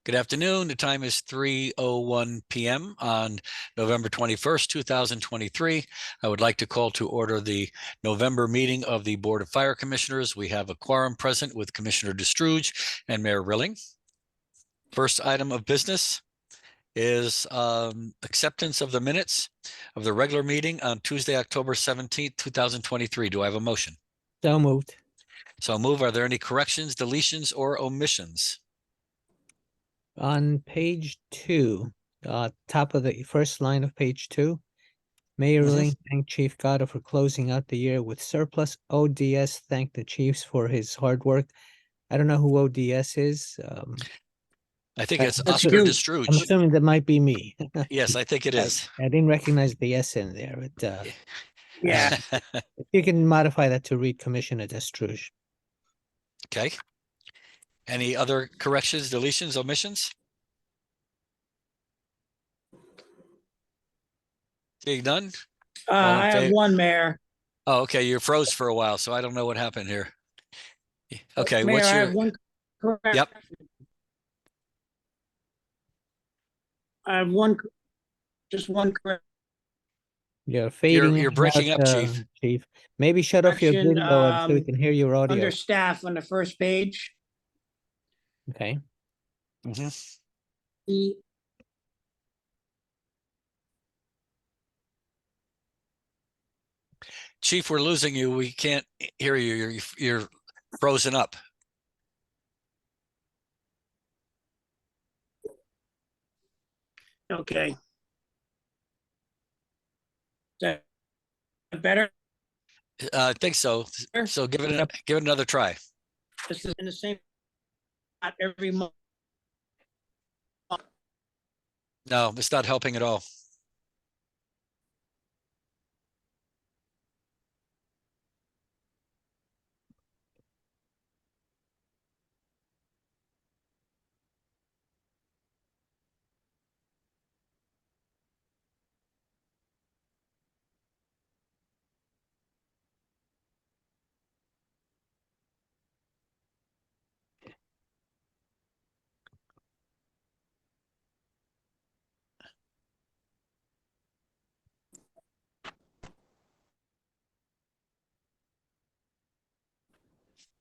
Good afternoon. The time is 3:01 p.m. on November 21st, 2023. I would like to call to order the November meeting of the Board of Fire Commissioners. We have a quorum present with Commissioner Destruge and Mayor Rilling. First item of business is acceptance of the minutes of the regular meeting on Tuesday, October 17th, 2023. Do I have a motion? So moved. So move. Are there any corrections, deletions, or omissions? On page 2, top of the first line of page 2, Mayor Rilling thanked Chief Gatto for closing out the year with surplus. ODS thanked the chiefs for his hard work. I don't know who ODS is. I think it's That's Oscar I'm Destruge. assuming that might be me. Yes, I think it is. I didn't recognize the S in there. But, Yeah, if you can modify that to read Commissioner Destruge. Okay. Any other corrections, deletions, omissions? Seeing none? All in I have favor? one, Mayor. Oh, okay. You froze for a while, so I don't know what happened here. Okay, Mayor, what's I your? have one correction. Yep. I have one, just one correction. You're fading. You're in and breaking out, up, Chief. Chief. Maybe shut off your Correction, video so we can hear your audio. Under staff on the first page. Okay. Mhm. The Chief, we're losing you. We can't hear you. You're frozen up. Okay. Is that better? I think so. So give it another try. This is in the same, not every month. No, it's not helping at all.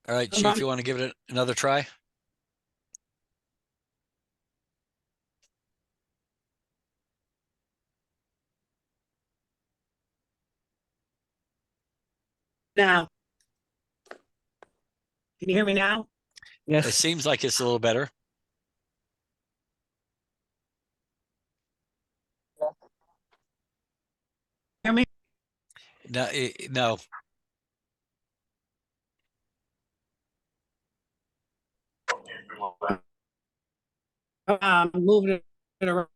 All right, Chief, you want to give it another try? Now. Can you hear me now? It Yes. seems like it's a little better. Hear me? No, no. Moving it around.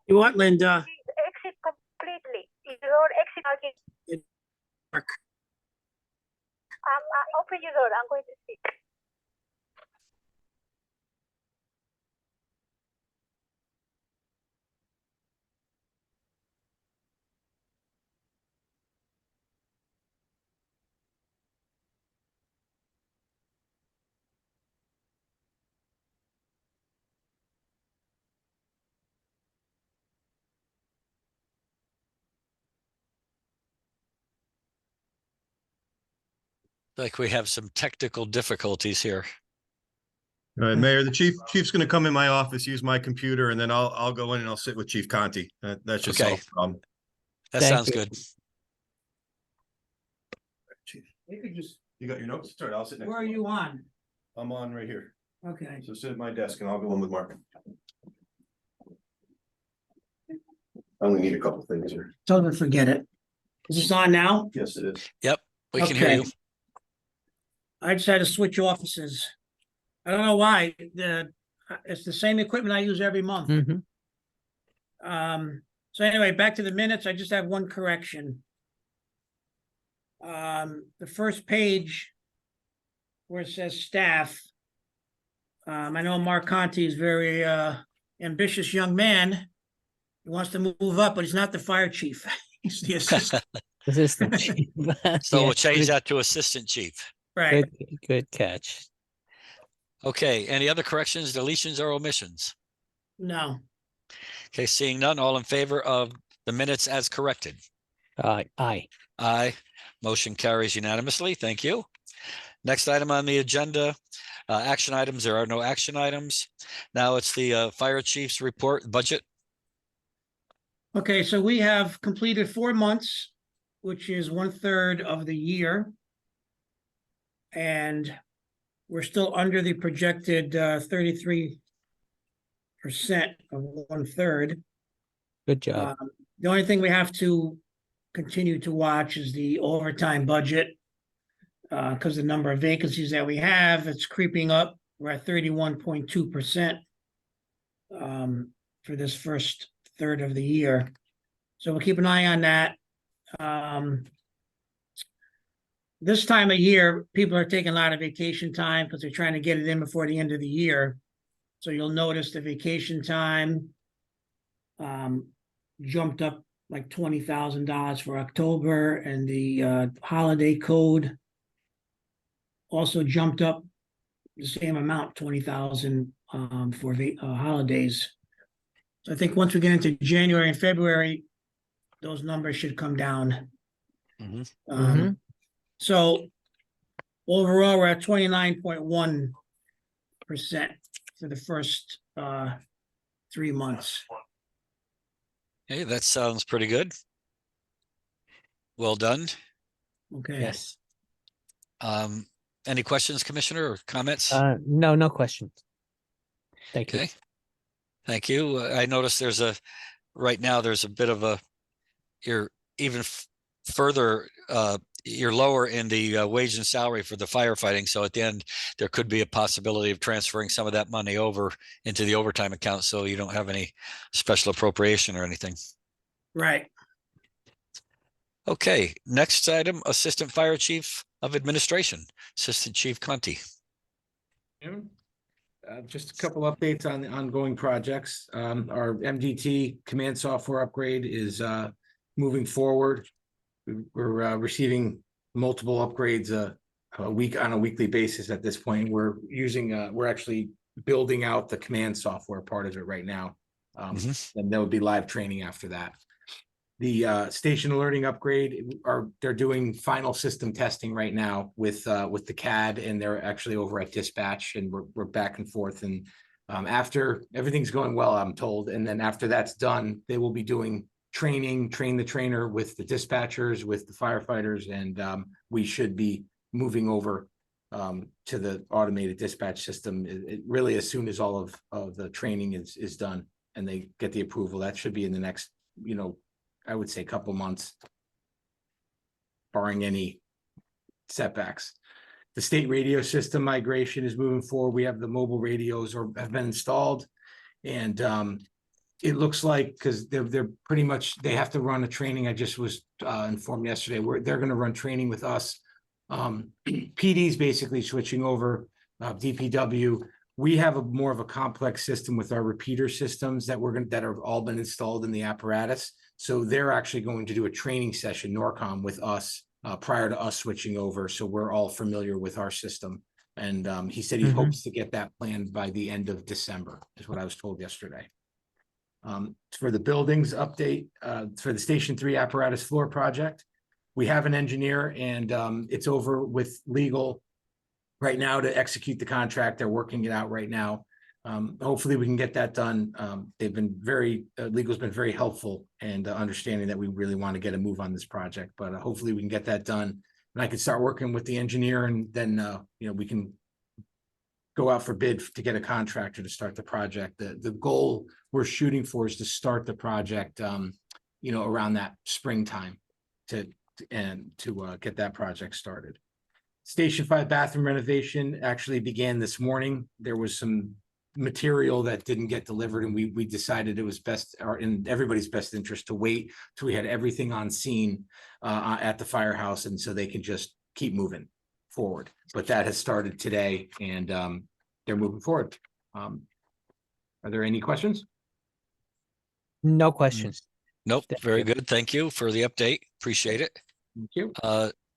You what, Linda? Exit completely. Your exit again. Work. Open your door. I'm going to speak. Like we have some technical difficulties here. All right, Mayor, the chief's going to come in my office, use my computer, and then I'll go in and I'll sit with Chief Conti. That should solve the problem. That Thank sounds you. good. Chief, you got your notes? Sorry, I'll sit next. Where are you on? I'm on right here. Okay. So sit at my desk and I'll go in with Mark. I only need a couple things here. Don't forget it. Is this on now? Yes, it is. Yep, we can hear Okay. you. I decided to switch offices. I don't know why. It's the same equipment I use every month. Mhm. So anyway, back to the minutes. I just have one correction. The first page where it says staff. I know Mark Conti is very ambitious young man. He wants to move up, but he's not the fire chief. He's the assistant. Assistant chief. So Yeah, we'll change good- that to assistant chief. Right. Good catch. Okay, any other corrections, deletions, or omissions? No. Okay, seeing none, all in favor of the minutes as corrected? Aye. Aye. Motion carries unanimously. Thank you. Next item on the agenda, action items. There are no action items. Now it's the fire chief's report budget. Okay, so we have completed 4 months, which is 1/3 of the year. And we're still under the projected 33% of 1/3. Good job. The only thing we have to continue to watch is the overtime budget. Because the number of vacancies that we have, it's creeping up. We're at 31.2%. For this first third of the year. So we'll keep an eye on that. This time of year, people are taking a lot of vacation time because they're trying to get it in before the end of the year. So you'll notice the vacation time jumped up like $20,000 for October, and the holiday code also jumped up the same amount, 20,000 for holidays. So I think once we get into January and February, those numbers should come down. Mhm. So overall, we're at 29.1% for the first 3 months. Hey, that sounds pretty good. Well done. Okay. Yes. Any questions, Commissioner, or comments? No questions. Thank you. Okay. Thank you. I noticed right now there's a bit of you're even further, you're lower in the wage and salary for the firefighting. So at the end, there could be a possibility of transferring some of that money over into the overtime account. So you don't have any special appropriation or anything. Right. Okay, next item, Assistant Fire Chief of Administration, Assistant Chief Conti. Just a couple updates on the ongoing projects. Our MDT command software upgrade is moving forward. We're receiving multiple upgrades a week on a weekly basis at this point. We're actually building out the command software part of it right now. And there will be live training after that. The station alerting upgrade they're doing final system testing right now with the CAD, and they're actually over at dispatch, and we're back and forth. And after everything's going well, I'm told, and then after that's done, they will be doing train the trainer with the dispatchers, with the firefighters, and we should be moving over to the automated dispatch system really as soon as all of the training is done and they get the approval. That should be in the next, I would say couple months, barring any setbacks. The state radio system migration is moving forward. We have the mobile radios have been installed, and it looks like, because they're pretty much, they have to run a training. I just was informed yesterday where they're going to run training with us. PD's basically switching over. DPW. We have more of a complex system with our repeater systems that have all been installed in the apparatus. So they're actually going to do a training session, Norcom, with us prior to us switching over. So we're all familiar with our system. And he said he hopes to get that planned by the end of December, is what I was told yesterday. For the buildings update, for the Station 3 apparatus floor project, we have an engineer, and it's over with legal right now to execute the contract. They're working it out right now. Hopefully we can get that done. They've been legal's been very helpful and understanding that we really want to get a move on this project, but hopefully we can get that done, and I can start working with the engineer, and then we can go out for bid to get a contractor to start the project. The goal we're shooting for is to start the project around that springtime to get that project started. Station 5 bathroom renovation actually began this morning. There was some material that didn't get delivered, and we decided it was best, or in everybody's best interest, to wait till we had everything on scene at the firehouse, and so they can just keep moving forward. But that has started today, and they're moving forward. Are there any questions? No questions. Nope. Thank Very you. good. Thank you for the update. Appreciate it. Thank you.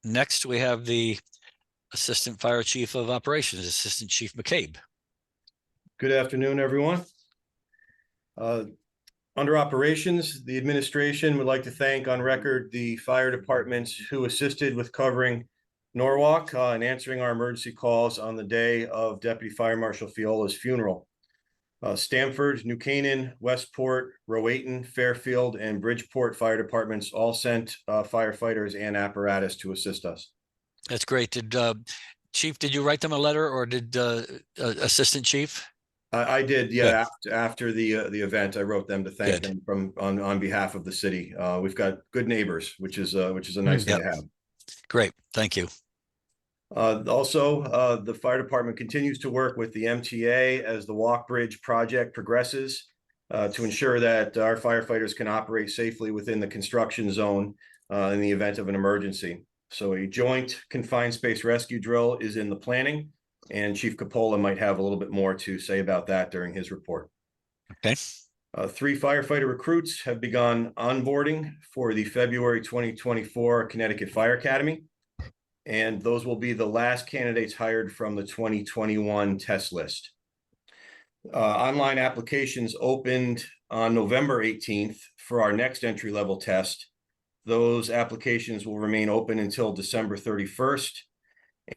Next, we have the Assistant Fire Chief of Operations, Assistant Chief McCabe. Good afternoon, everyone. Under operations, the administration would like to thank on record the fire departments who assisted with covering Norwalk and answering our emergency calls on the day of Deputy Fire Marshal Fiola's funeral. Stamford, New Canaan, Westport, Rowayton, Fairfield, and Bridgeport fire departments all sent firefighters and apparatus to assist us. That's great. Did Chief, did you write them a letter, or did Assistant Chief? I did, yeah. After the event, I wrote them to thank Good. them on behalf of the city. We've got good neighbors, which is a nice thing to have. Great. Thank you. Also, the fire department continues to work with the MTA as the Walk Bridge project progresses to ensure that our firefighters can operate safely within the construction zone in the event of an emergency. So a joint confined space rescue drill is in the planning, and Chief Capola might have a little bit more to say about that during his report. Okay. 3 firefighter recruits have begun onboarding for the February 2024 Connecticut Fire Academy. And those will be the last candidates hired from the 2021 test list. Online applications opened on November 18th for our next entry-level test. Those applications will remain open until December 31st.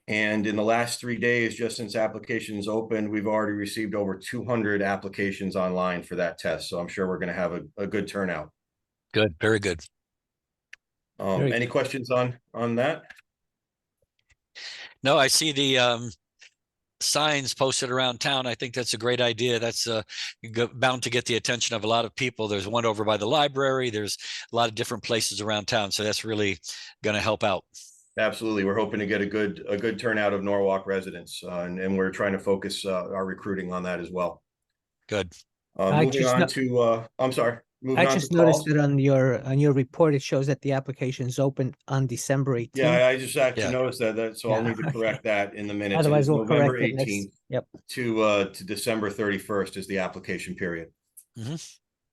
And in the last 3 days, just since applications opened, we've already received over 200 applications online for that test. So I'm sure we're going to have a good turnout. Good. Very good. Any questions on that? No, I see the signs posted around town. I think that's a great idea. That's bound to get the attention of a lot of people. There's one over by the library. There's a lot of different places around town. So that's really going to help out. Absolutely. We're hoping to get a good turnout of Norwalk residents, and we're trying to focus our recruiting on that as well. Good. Moving on to, I'm sorry. I just noticed that on your report, it shows that the application is open on December 18th. Yeah, I just actually noticed that, so I'll need to correct that in the minutes. Otherwise, we'll November correct it 18th Yep. to December 31st is the application period.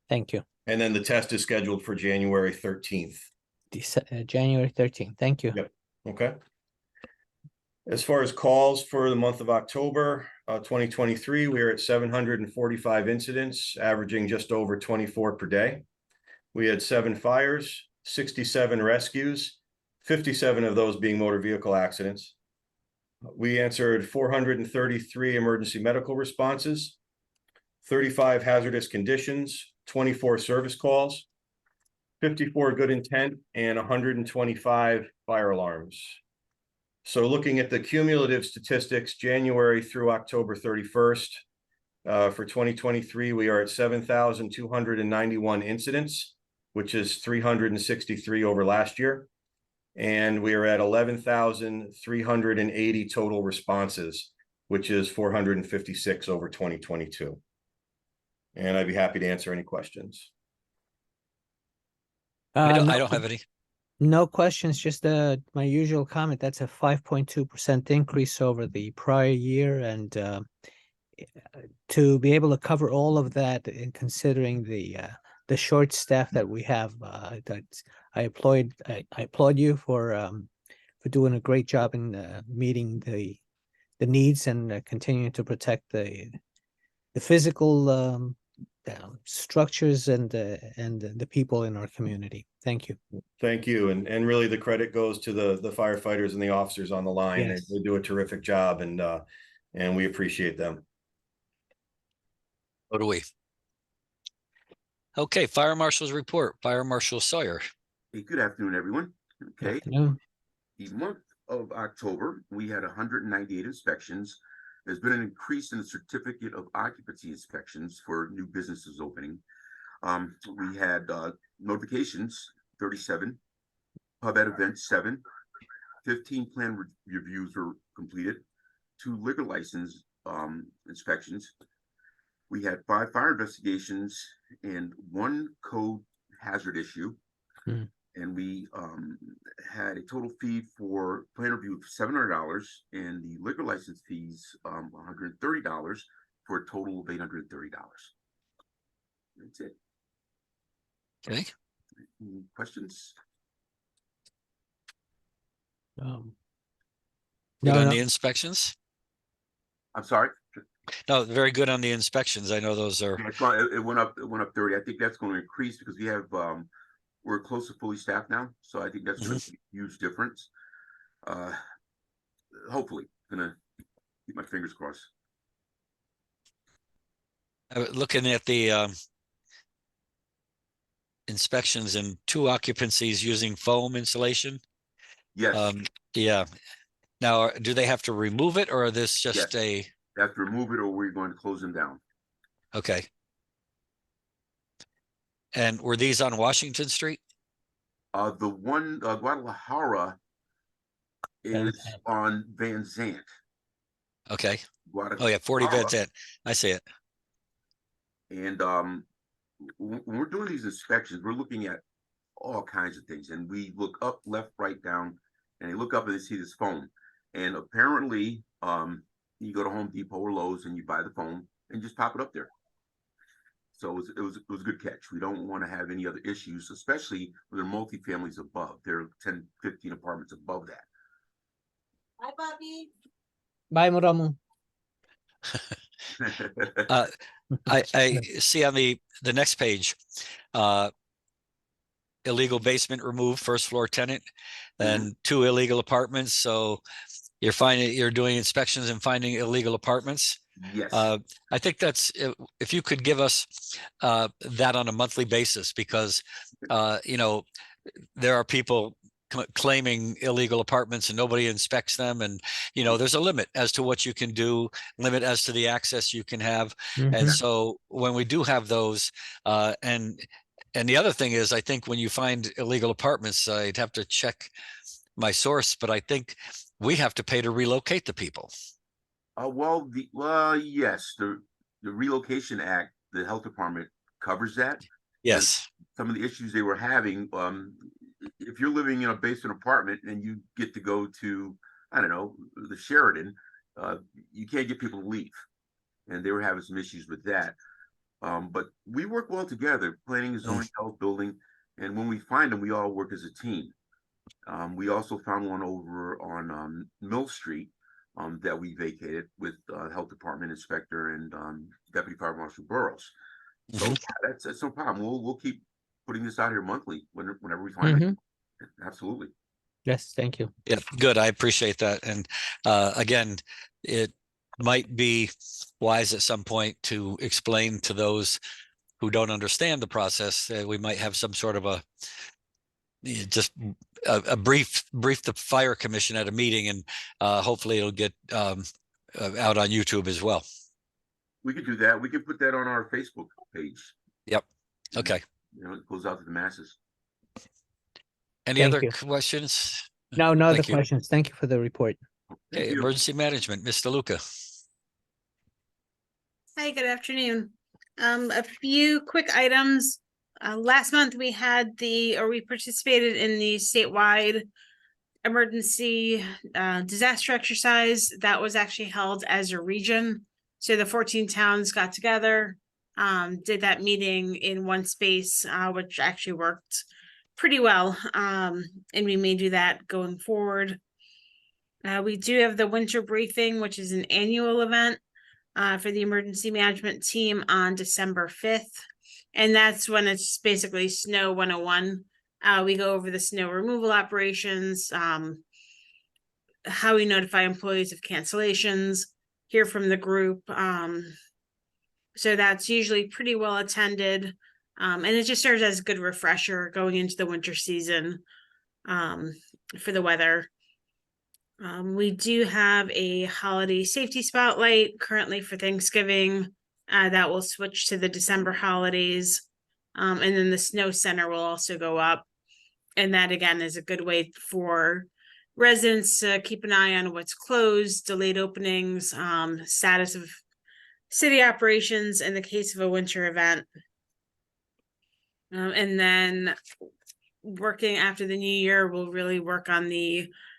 Thank you. And then the test is scheduled for January 13th. January 13th. Thank you. Yep. Okay. As far as calls for the month of October 2023, we are at 745 incidents, averaging just over 24 per day. We had 7 fires, 67 rescues, 57 of those being motor vehicle accidents. We answered 433 emergency medical responses, 35 hazardous conditions, 24 service calls, 54 good intent, and 125 fire alarms. So looking at the cumulative statistics, January through October 31st, for 2023, we are at 7,291 incidents, which is 363 over last year. And we are at 11,380 total responses, which is 456 over 2022. And I'd be happy to answer any questions. I don't have any. No questions, just my usual comment. That's a 5.2% increase over the prior year, and to be able to cover all of that, in considering the short staff that we have, I applaud you for doing a great job in meeting the needs and continuing to protect the physical structures and the people in our community. Thank you. Thank you. And really the credit goes to the firefighters and the officers on the line. Yes. They do a terrific job, and we appreciate them. So do we. Okay, Fire Marshal's report. Fire Marshal Sawyer. Hey, good afternoon, everyone. Okay, Afternoon. the month of October, we had 198 inspections. There's been an increase in the certificate of occupancy inspections for new businesses opening. We had notifications, 37, pub ed events, 7, 15 plan reviews were completed, 2 liquor license inspections. We had 5 fire investigations and 1 code hazard issue. And we had a total fee for plan review of $700 and the liquor license fees $130 for a total of $830. That's it. Okay. Any questions? Um, Good No, on no, the inspections? I'm sorry. No, very good on the inspections. I know those are, Yeah, it went up, 30. I think that's going to increase because we have, we're close to fully staffed now. So I think that's going to be a huge difference. Uh, Hopefully, gonna keep my fingers crossed. looking at the inspections and 2 occupancies using foam insulation. Yes, Yeah. Now, do they have to remove it or are this just Yes. a, have to remove it or we're going to close them down. okay. And were these on Washington Street? The one, Guadalajara Van is Zandt. on Van Zant. Okay. Oh yeah, 40 beds in. I see it. And when we're doing these inspections, we're looking at all kinds of things, and we look up, left, right, down, and you look up and you see this foam. And apparently, you go to Home Depot or Lowe's and you buy the foam and just pop it up there. So it was a good catch. We don't want to have any other issues, especially when there are multifamilies above. There are 10, 15 apartments above that. Hi, Bobby. Bye, Muramu. I see on the next page, illegal basement removed, first floor tenant, and 2 illegal apartments. So you're doing inspections and finding illegal apartments. Yes. I think that's, if you could give us that on a monthly basis, because you know, there are people claiming illegal apartments and nobody inspects them, and you know, there's a limit as to what you can do, limit as to the access you can have. And Mhm. so when we do have those, and the other thing is, I think when you find illegal apartments, I'd have to check my source, but I think we have to pay to relocate the people. Yes, the Relocation Act, the health department covers that. Yes. Some of the issues they were having, if you're living in a basement apartment and you get to go to, I don't know, the Sheridan, you can't get people to leave. And they were having some issues with that. But we work well together, planning, zoning, health, building. And when we find them, we all work as a team. We also found one over on Mill Street that we vacated with health department inspector and Deputy Fire Marshal Burrows. So that's no problem. We'll keep putting this out here monthly whenever we find it. Absolutely. Yes, thank you. Yeah, good. I appreciate that. And again, it might be wise at some point to explain to those who don't understand the process. We might have some sort of a brief the fire commission at a meeting, and hopefully it'll get out on YouTube as well. We could do that. We could put that on our Facebook page. Yep. Okay. You know, it goes out to the masses. Any Thank other you. questions? No, no other Thank you. questions. Thank you for the report. Thank Okay, you. emergency management, Mr. Luca. Hi, good afternoon. A few quick items. Last month we participated in the statewide emergency disaster exercise that was actually held as a region. So the 14 towns got together, did that meeting in one space, which actually worked pretty well. And we may do that going forward. We do have the winter briefing, which is an annual event for the emergency management team on December 5th. And that's when it's basically Snow 101. We go over the snow removal operations, how we notify employees of cancellations, hear from the group. So that's usually pretty well attended. And it just serves as a good refresher going into the winter season for the weather. We do have a holiday safety spotlight currently for Thanksgiving that will switch to the December holidays. And then the snow center will also go up. And that again is a good way for residents to keep an eye on what's closed, delayed openings, status of city operations in the case of a winter event. And then working after the new year, we'll really work on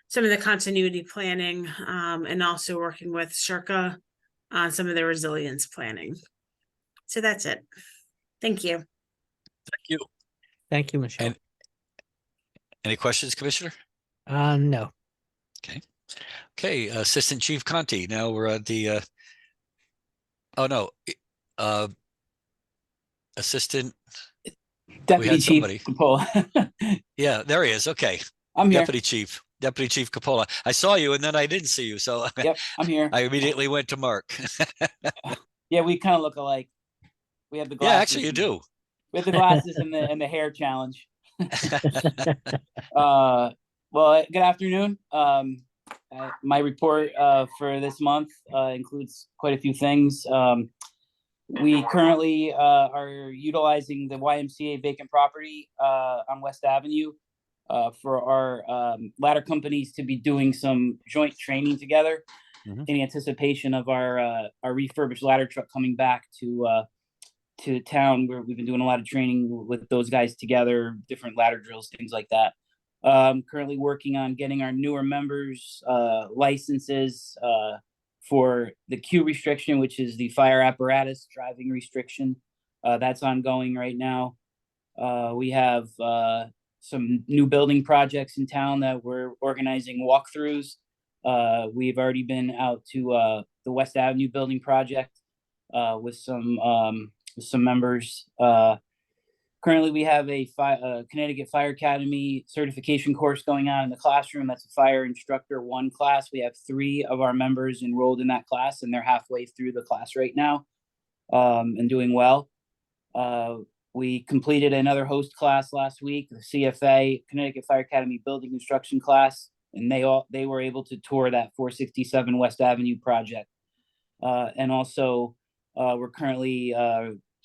some of the continuity planning and also working with Circa on some of the resilience planning. So that's it. Thank you. Thank you. Thank you, Michelle. Any questions, Commissioner? No. Okay, Assistant Chief Conti. Now we're at the, oh no, uh, Assistant, Deputy Chief somebody. Capola. Yeah, there he is. Okay, I'm here. Deputy Chief Capola. I saw you and then I didn't see you, so Yep, I'm here. I immediately went to Mark. Yeah, we kind of look alike. We have the Yeah, glasses. actually you do. We have the glasses and the hair challenge. Well, good afternoon. My report for this month includes quite a few things. We currently are utilizing the YMCA vacant property on West Avenue for our ladder companies to be doing some joint training together in anticipation of our refurbished ladder truck coming back to town, where we've been doing a lot of training with those guys together, different ladder drills, things like that. Currently working on getting our newer members licenses for the Q restriction, which is the fire apparatus driving restriction. That's ongoing right now. We have some new building projects in town that we're organizing walkthroughs. We've already been out to the West Avenue building project with some members. Currently, we have a Connecticut Fire Academy certification course going on in the classroom. That's a Fire Instructor 1 class. We have 3 of our members enrolled in that class, and they're halfway through the class right now and doing well. We completed another host class last week, the CFA, Connecticut Fire Academy Building Construction class, and they were able to tour that 467 West Avenue project. And also, we're currently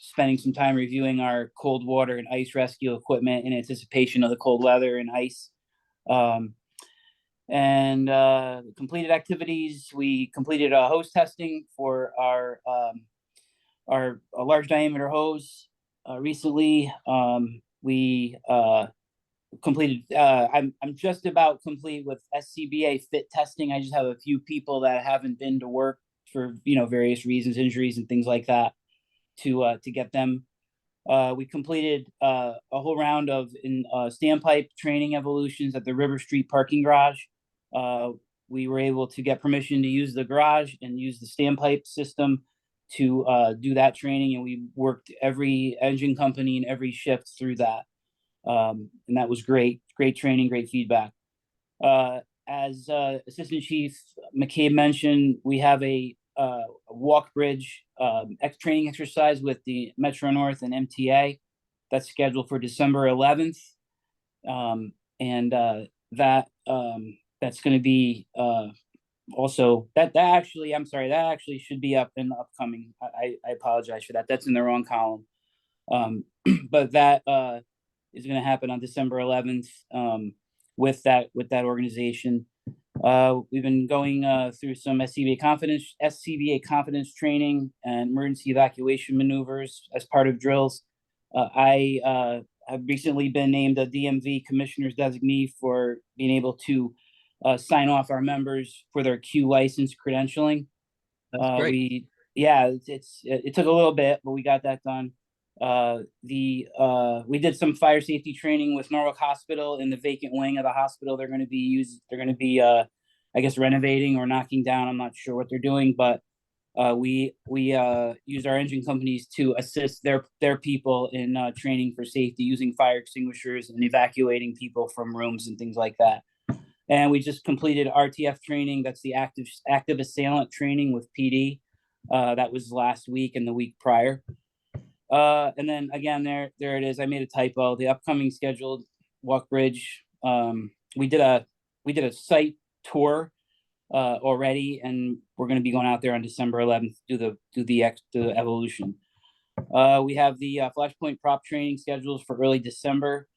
spending some time reviewing our cold water and ice rescue equipment in anticipation of the cold weather and ice. Completed activities. We completed a hose testing for our large diameter hose recently. We completed, I'm just about complete with SCBA fit testing. I just have a few people that haven't been to work for, various reasons, injuries and things like that, to get them. We completed a whole round of standpipe training evolutions at the River Street parking garage. We were able to get permission to use the garage and use the standpipe system to do that training, and we worked every engine company and every shift through that. And that was great training, great feedback. As Assistant Chief McCabe mentioned, we have a walk bridge training exercise with the Metro North and MTA that's scheduled for December 11th. That's going to be also that actually should be up in upcoming. I apologize for that. That's in the wrong column. But that is going to happen on December 11th with that organization. We've been going through some SCBA confidence training and emergency evacuation maneuvers as part of drills. I have recently been named a DMV commissioner's designee for being able to sign off our members for their Q license credentialing. That's great. It took a little bit, but we got that done. We did some fire safety training with Norwalk Hospital in the vacant wing of the hospital. They're going to be I guess renovating or knocking down. I'm not sure what they're doing, but we used our engine companies to assist their people in training for safety, using fire extinguishers and evacuating people from rooms and things like that. And we just completed RTF training. That's the active assailant training with PD. That was last week and the week prior. And then again, there it is. I made a typo. The upcoming scheduled walk bridge. We did a site tour already, and we're going to be going out there on December 11th to do the evolution. We have the Flashpoint prop training schedules for early December.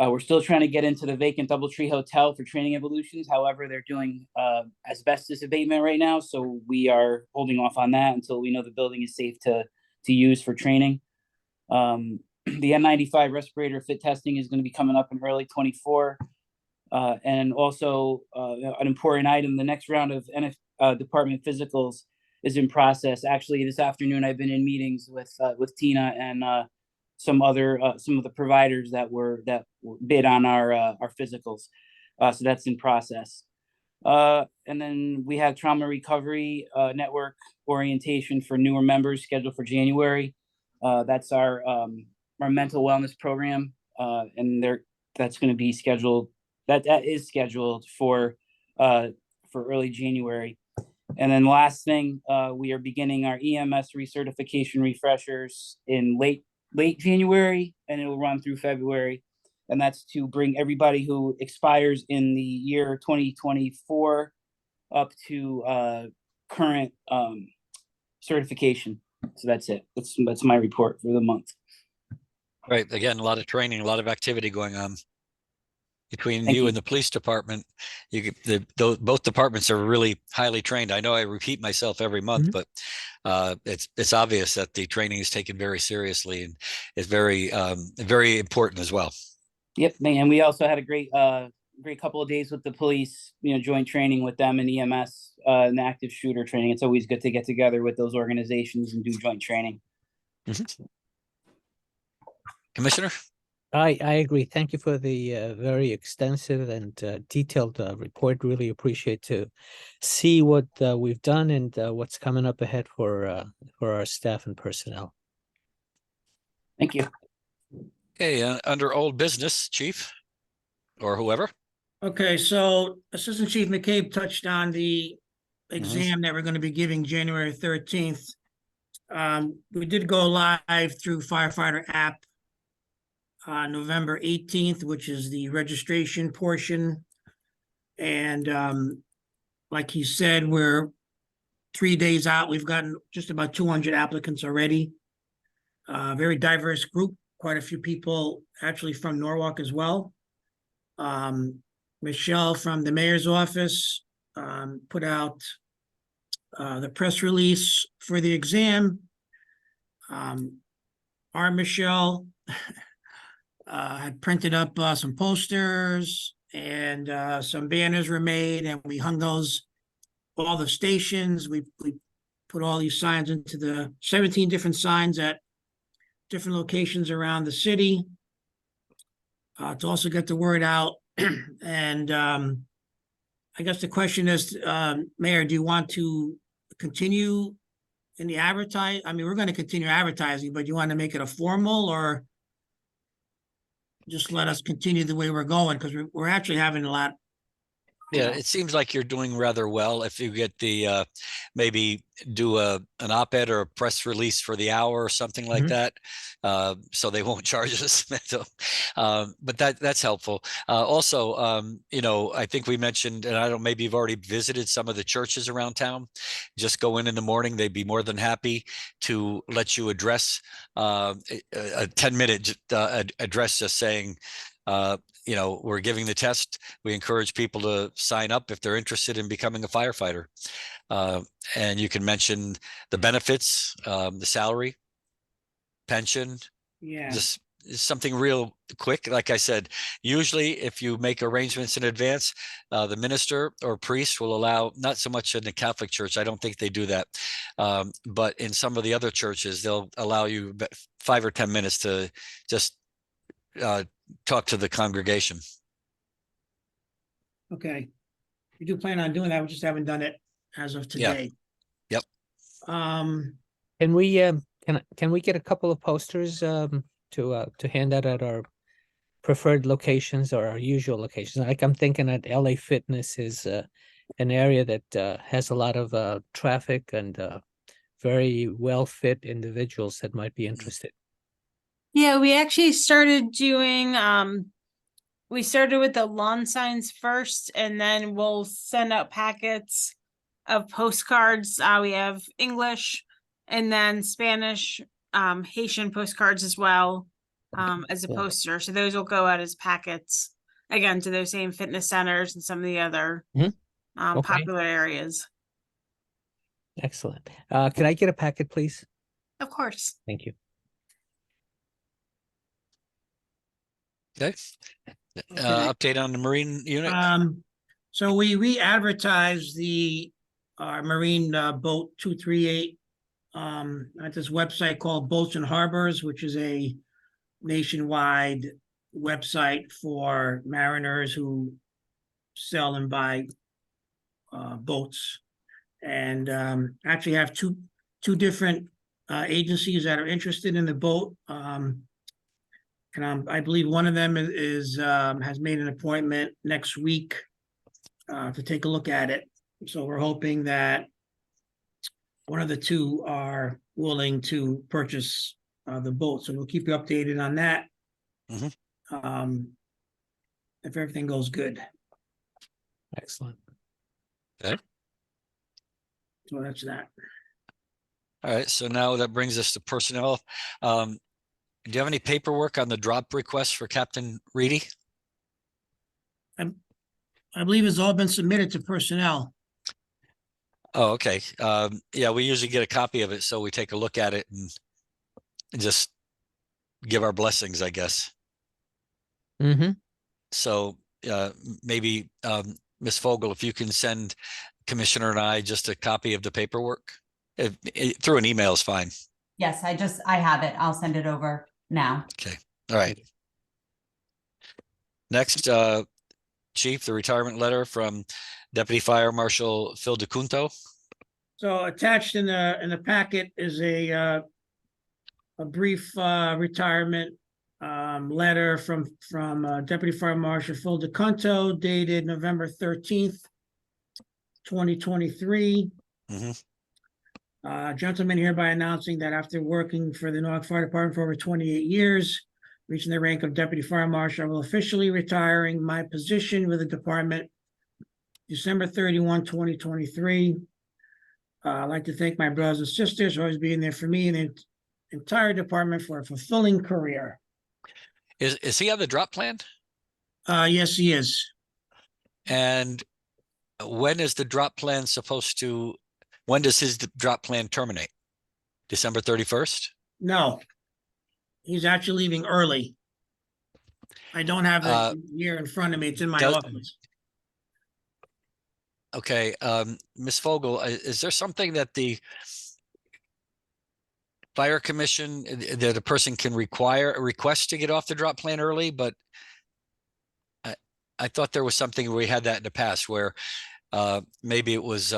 We're still trying to get into the vacant DoubleTree Hotel for training evolutions. However, they're doing asbestos abatement right now, so we are holding off on that until we know the building is safe to use for training. The N95 respirator fit testing is going to be coming up in early 24. And also an important item, the next round of department physicals is in process. Actually, this afternoon I've been in meetings with Tina and some of the providers that bid on our physicals. So that's in process. And then we have trauma recovery network orientation for newer members scheduled for January. That's our mental wellness program, and that's going to be scheduled. That is scheduled for early January. And then last thing, we are beginning our EMS recertification refreshers in late January, and it will run through February. And that's to bring everybody who expires in the year 2024 up to current certification. So that's it. That's my report for the month. Right. Again, a lot of training, a lot of activity going on between Thank you you. and the police department. Both departments are really highly trained. I know I repeat myself every month, Mhm. but it's obvious that the training is taken very seriously and is very important as well. Yep, and we also had a great couple of days with the police, joint training with them and EMS and active shooter training. It's always good to get together with those organizations and do joint training. Mm-hmm. Commissioner? I agree. Thank you for the very extensive and detailed report. Really appreciate to see what we've done and what's coming up ahead for our staff and personnel. Thank you. Okay, under old business, Chief, or whoever. Okay, so Assistant Chief McCabe touched on the exam that we're going to be giving January 13th. We did go live through Firefighter app November 18th, which is the registration portion. And like he said, we're 3 days out. We've gotten just about 200 applicants already. Very diverse group, quite a few people actually from Norwalk as well. Michelle from the mayor's office put out the press release for the exam. Our Michelle had printed up some posters and some banners were made, and we hung those all the stations. We put all these signs into the 17 different signs at different locations around the city to also get the word out. And I guess the question is, Mayor, do you want to continue in the advertise? I mean, we're going to continue advertising, but you want to make it a formal, or just let us continue the way we're going? Because we're actually having a lot. Yeah, it seems like you're doing rather well. If you get the maybe do an op-ed or a press release for the hour or something like that, so they won't charge us. But that's helpful. Also, I think we mentioned, and I don't, maybe you've already visited some of the churches around town. Just go in the morning; they'd be more than happy to let you address a 10-minute address, just saying. We're giving the test. We encourage people to sign up if they're interested in becoming a firefighter. And you can mention the benefits, the salary, pension, Yeah. just something real quick. Like I said, usually if you make arrangements in advance, the minister or priest will allow, not so much in the Catholic Church, I don't think they do that. But in some of the other churches, they'll allow you 5 or 10 minutes to just talk to the congregation. Okay. We do plan on doing that. We just haven't done it as of today. Yep. Can we can we get a couple of posters to hand out at our preferred locations or our usual locations? Like I'm thinking that LA Fitness is an area that has a lot of traffic and very well fit individuals that might be interested. Yeah, we actually started doing, we started with the lawn signs first, and then we'll send out packets of postcards. We have English and then Spanish, Haitian postcards as well, as a poster. So those will go out as packets, again, to those same fitness centers and some of the other popular areas. Excellent. Can I get a packet, please? Of course. Thank you. Okay. Update on the Marine unit. So we re-advertised the Marine Boat 238 at this website called Boats and Harbors, which is a nationwide website for mariners who sell and buy boats. And actually have two different agencies that are interested in the boat. And I believe one of them has made an appointment next week to take a look at it. So we're hoping that one of the two are willing to purchase the boat. So we'll keep you updated on that. Mhm. If everything goes good. Excellent. So that's that. All right, so now that brings us to personnel. Do you have any paperwork on the drop request for Captain Reedy? I believe it's all been submitted to personnel. Oh, okay. Yeah, we usually get a copy of it, so we take a look at it and just give our blessings, I guess. Mm-hmm. So maybe Ms. Fogel, if you can send Commissioner and I just a copy of the paperwork, through an email is fine. Yes, I have it. I'll send it over now. Okay, all right. Next, Chief, the retirement letter from Deputy Fire Marshal Phil DeCunto. So attached in the packet is a brief retirement letter from Deputy Fire Marshal Phil DeCunto dated November 13th, 2023. Gentleman hereby announcing that after working for the Norfolk Fire Department for over 28 years, reaching the rank of Deputy Fire Marshal, I will officially retiring my position with the department December 31, 2023. I'd like to thank my brothers and sisters for always being there for me and the entire department for a fulfilling career. Is he on the drop plan? Yes, he is. And when is the drop plan when does his drop plan terminate? December 31st? No, he's actually leaving early. I don't have the year in front of me. It's in my office. Okay, Ms. Fogel, is there something that the Fire Commission, that a person can request to get off the drop plan early? But I thought there was something where we had that in the past where maybe it was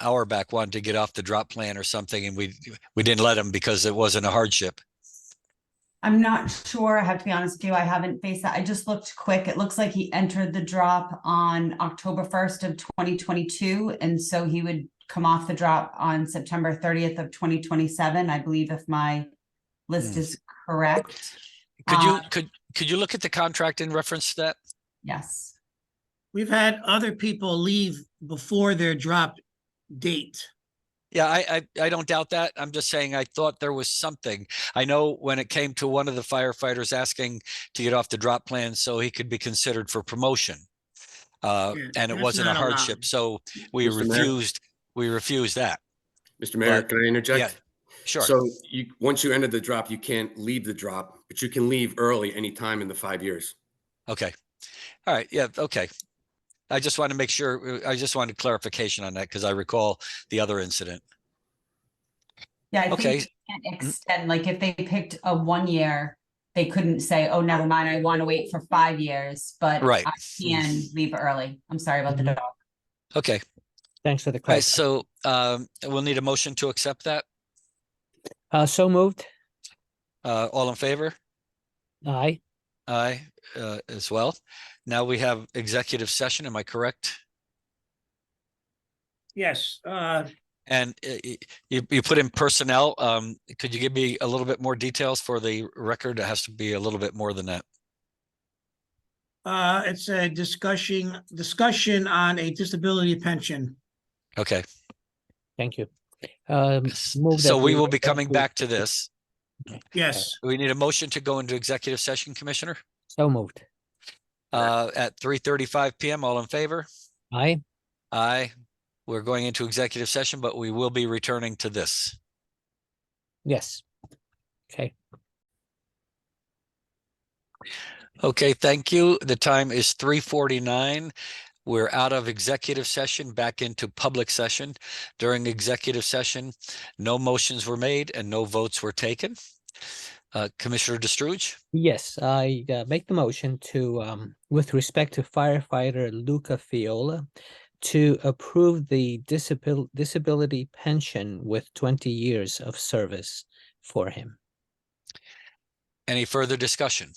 Auerbach wanted to get off the drop plan or something, and we didn't let him because it wasn't a hardship. I'm not sure. I have to be honest with you. I haven't faced that. I just looked quick. It looks like he entered the drop on October 1st of 2022. And so he would come off the drop on September 30th of 2027. I believe if my list is correct. Could you look at the contract in reference to that? Yes. We've had other people leave before their drop date. Yeah, I don't doubt that. I'm just saying I thought there was something. I know when it came to one of the firefighters asking to get off the drop plan so he could be considered for promotion. And it wasn't a hardship. allowed. So we refused that. Mr. Mayor, But- can I interject? Yeah, sure. So once you enter the drop, you can't leave the drop, but you can leave early anytime in the 5 years. Okay. All right. Yeah. Okay. I just want to make sure, I just wanted clarification on that because I recall the other incident. Yeah. I Okay. think they can't extend, like if they picked a 1 year, they couldn't say, oh, never mind. I want to wait for 5 years, but Right. I can leave early. I'm sorry about the dog. Okay. Thanks for the All right. question. So we'll need a motion to accept that. So moved. All in favor? Aye. Aye, as well. Now we have executive session. Am I correct? Yes, And you put in personnel. Could you give me a little bit more details for the record? It has to be a little bit more than that. it's a discussion on a disability pension. Okay. Thank you. So that we we will be go coming to- back to this. Yes, We need a motion to go into executive session, Commissioner, So moved. at 3:35 PM. All in favor? Aye. Aye. We're going into executive session, but we will be returning to this. Yes. Okay. Okay, thank you. The time is 3:49. We're out of executive session, back into public session. During executive session, no motions were made and no votes were taken. Commissioner Destruge, Yes, I make the motion to, with respect to firefighter Luca Fiola, to approve the disability pension with 20 years of service for him. any further discussion?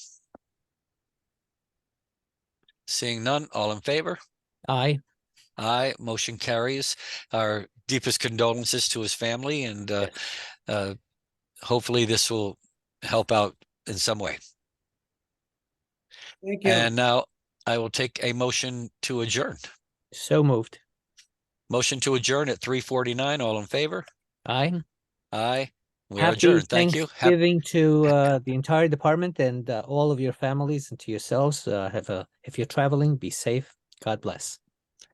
Seeing none, all in favor? Aye. Aye, motion carries. Our deepest condolences to his family, and hopefully this will help out in some way. Thank you. And now I will take a motion to adjourn. So moved. Motion to adjourn at 3:49. All in favor? Aye. Aye. We are Happy adjourned. Thank you. Thanksgiving to the entire department and all of your families, and to yourselves. If you're traveling, be safe. God bless.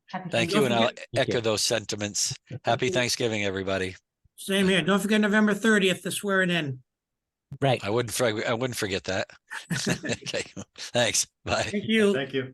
Happy Thank Don't you, and I'll forget- Thank echo you. those sentiments. Happy Thanksgiving, everybody. Same here. Don't forget November 30th to swear it in. Right. I wouldn't forget that. Okay, thanks. Bye. Thank you. Thank you.